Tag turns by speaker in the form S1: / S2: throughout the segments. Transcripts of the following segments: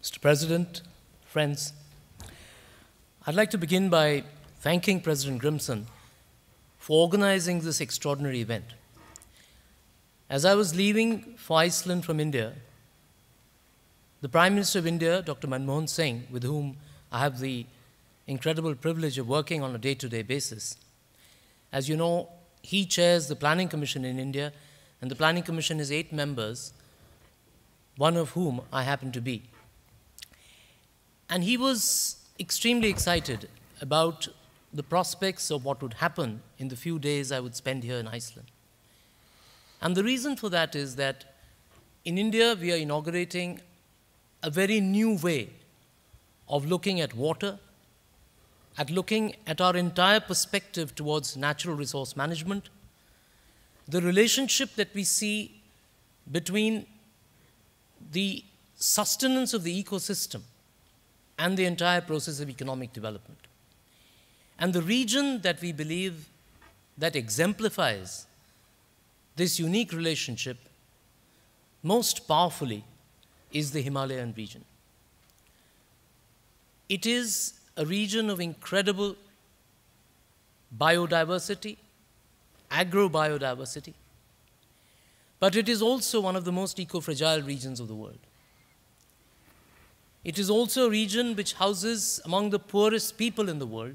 S1: Mr. President, friends, I'd like to begin by thanking President Grimson for organizing this extraordinary event. As I was leaving for Iceland from India, the Prime Minister of India, Dr. Manmohan Singh, with whom I have the incredible privilege of working on a day-to-day basis, as you know, he chairs the Planning Commission in India, and the Planning Commission is 8 members, one of whom I happen to be. And he was extremely excited about the prospects of what would happen in the few days I would spend here in Iceland. And the reason for that is that in India, we are inaugurating a very new way of looking at water, at looking at our entire perspective towards natural resource management, the relationship that we see between the sustenance of the ecosystem and the entire process of economic development. And the region that we believe that exemplifies this unique relationship most powerfully is the Himalayan region. It is a region of incredible biodiversity, agro-biodiversity, but it is also one of the most eco-fragile regions of the world. It is also a region which houses among the poorest people in the world,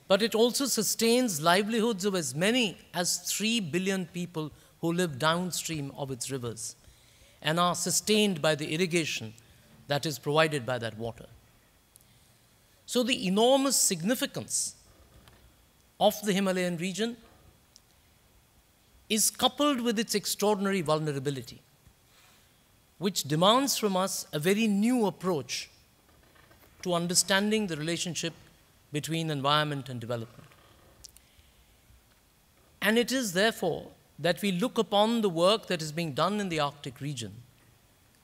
S1: but it also sustains livelihoods of as many as 3 billion people who live downstream of its rivers and are sustained by the irrigation that is provided by that water. So the enormous significance of the Himalayan region is coupled with its extraordinary vulnerability, which demands from us a very new approach to understanding the relationship between environment and development. And it is therefore that we look upon the work that is being done in the Arctic region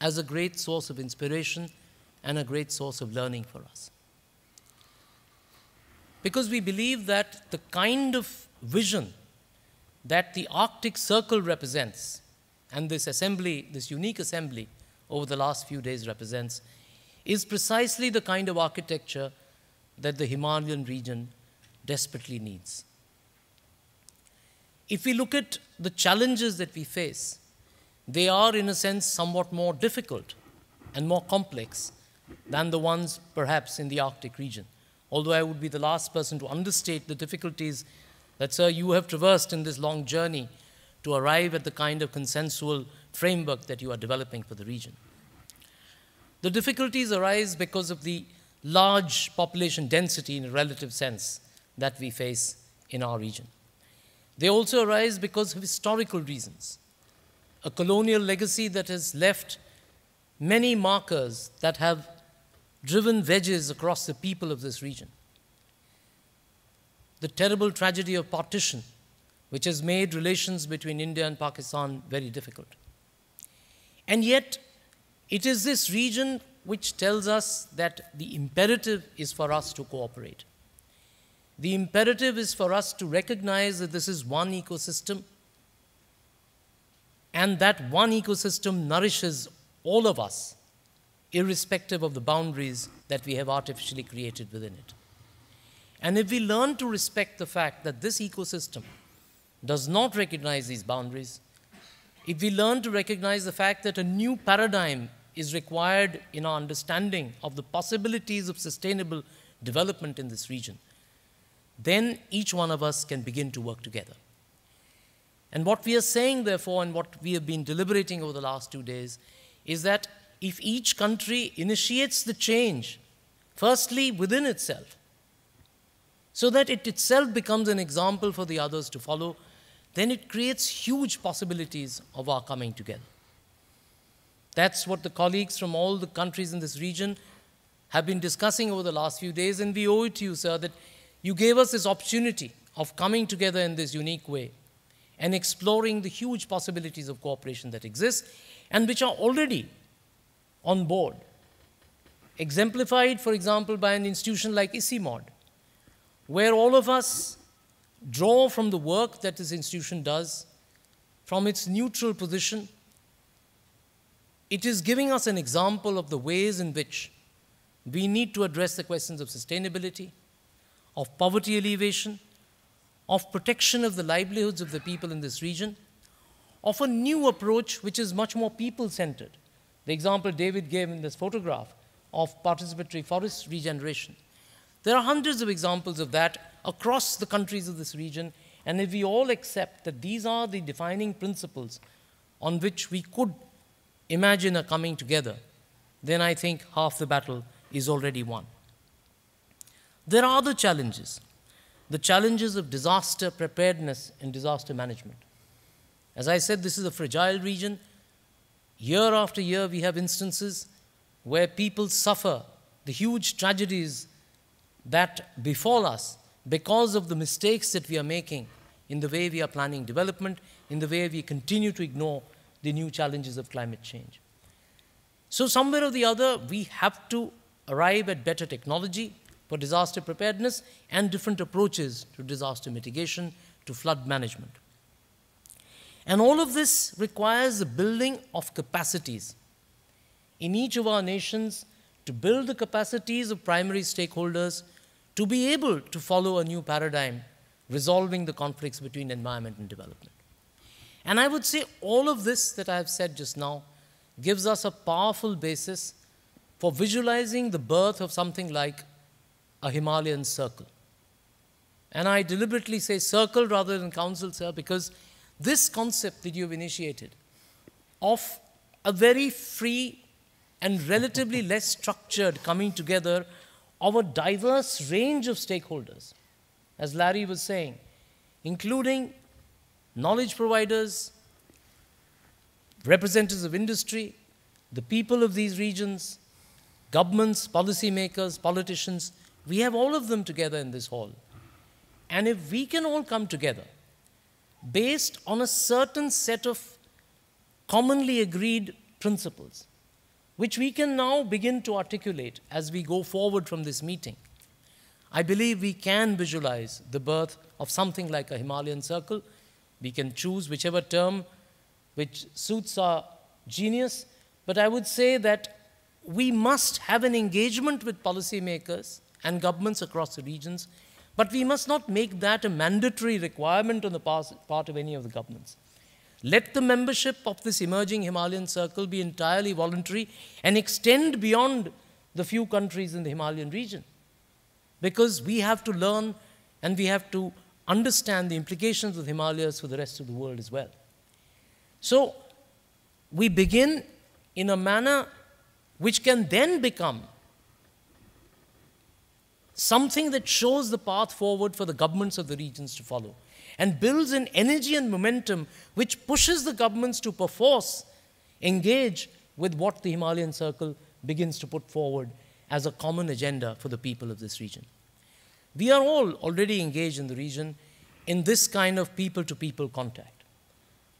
S1: as a great source of inspiration and a great source of learning for us. Because we believe that the kind of vision that the Arctic Circle represents, and this assembly, this unique assembly over the last few days represents, is precisely the kind of architecture that the Himalayan region desperately needs. If we look at the challenges that we face, they are in a sense somewhat more difficult and more complex than the ones perhaps in the Arctic region. Although I would be the last person to understate the difficulties that, sir, you have traversed in this long journey to arrive at the kind of consensual framework that you are developing for the region. The difficulties arise because of the large population density in a relative sense that we face in our region. They also arise because of historical reasons. A colonial legacy that has left many markers that have driven wedges across the people of this region. The terrible tragedy of partition, which has made relations between India and Pakistan very difficult. And yet, it is this region which tells us that the imperative is for us to cooperate. The imperative is for us to recognize that this is one ecosystem, and that one ecosystem nourishes all of us, irrespective of the boundaries that we have artificially created within it. And if we learn to respect the fact that this ecosystem does not recognize these boundaries, if we learn to recognize the fact that a new paradigm is required in our understanding of the possibilities of sustainable development in this region, then each one of us can begin to work together. And what we are saying, therefore, and what we have been deliberating over the last 2 days, is that if each country initiates the change, firstly within itself, so that it itself becomes an example for the others to follow, then it creates huge possibilities of our coming together. That's what the colleagues from all the countries in this region have been discussing over the last few days, and we owe it to you, sir, that you gave us this opportunity of coming together in this unique way and exploring the huge possibilities of cooperation that exist and which are already on board. Exemplified, for example, by an institution like ICIMOD, where all of us draw from the work that this institution does, from its neutral position, it is giving us an example of the ways in which we need to address the questions of sustainability, of poverty alleviation, of protection of the livelihoods of the people in this region, of a new approach which is much more people-centered. The example David gave in this photograph of participatory forest regeneration. There are hundreds of examples of that across the countries of this region, and if we all accept that these are the defining principles on which we could imagine a coming together, then I think half the battle is already won. There are other challenges, the challenges of disaster preparedness and disaster management. As I said, this is a fragile region. Year after year, we have instances where people suffer the huge tragedies that befall us because of the mistakes that we are making in the way we are planning development, in the way we continue to ignore the new challenges of climate change. So somewhere or the other, we have to arrive at better technology for disaster preparedness and different approaches to disaster mitigation, to flood management. And all of this requires the building of capacities in each of our nations, to build the capacities of primary stakeholders to be able to follow a new paradigm, resolving the conflicts between environment and development. And I would say all of this that I have said just now gives us a powerful basis for visualizing the birth of something like a Himalayan circle. And I deliberately say circle rather than council, sir, because this concept that you've initiated of a very free and relatively less structured coming together of a diverse range of stakeholders, as Larry was saying, including knowledge providers, representatives of industry, the people of these regions, governments, policymakers, politicians, we have all of them together in this hall. And if we can all come together based on a certain set of commonly agreed principles, which we can now begin to articulate as we go forward from this meeting, I believe we can visualize the birth of something like a Himalayan circle. We can choose whichever term which suits our genius, but I would say that we must have an engagement with policymakers and governments across the regions, but we must not make that a mandatory requirement on the part of any of the governments. Let the membership of this emerging Himalayan circle be entirely voluntary and extend beyond the few countries in the Himalayan region, because we have to learn and we have to understand the implications of the Himalayas for the rest of the world as well. So we begin in a manner which can then become something that shows the path forward for the governments of the regions to follow, and builds an energy and momentum which pushes the governments to perforce engage with what the Himalayan circle begins to put forward as a common agenda for the people of this region. We are all already engaged in the region in this kind of people-to-people contact.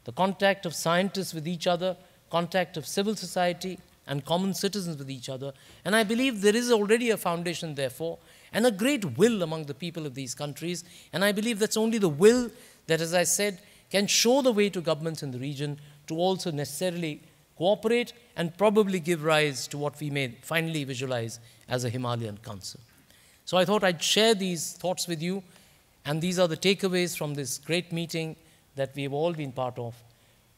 S1: The contact of scientists with each other, contact of civil society and common citizens with each other. And I believe there is already a foundation, therefore, and a great will among the people of these countries. And I believe that's only the will that, as I said, can show the way to governments in the region to also necessarily cooperate and probably give rise to what we may finally visualize as a Himalayan Council. So I thought I'd share these thoughts with you, and these are the takeaways from this great meeting that we've all been part of.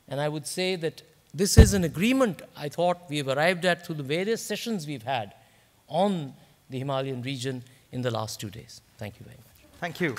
S1: And I would say that this is an agreement I thought we've arrived at through the various sessions we've had on the Himalayan region in the last 2 days. Thank you very much.
S2: Thank you.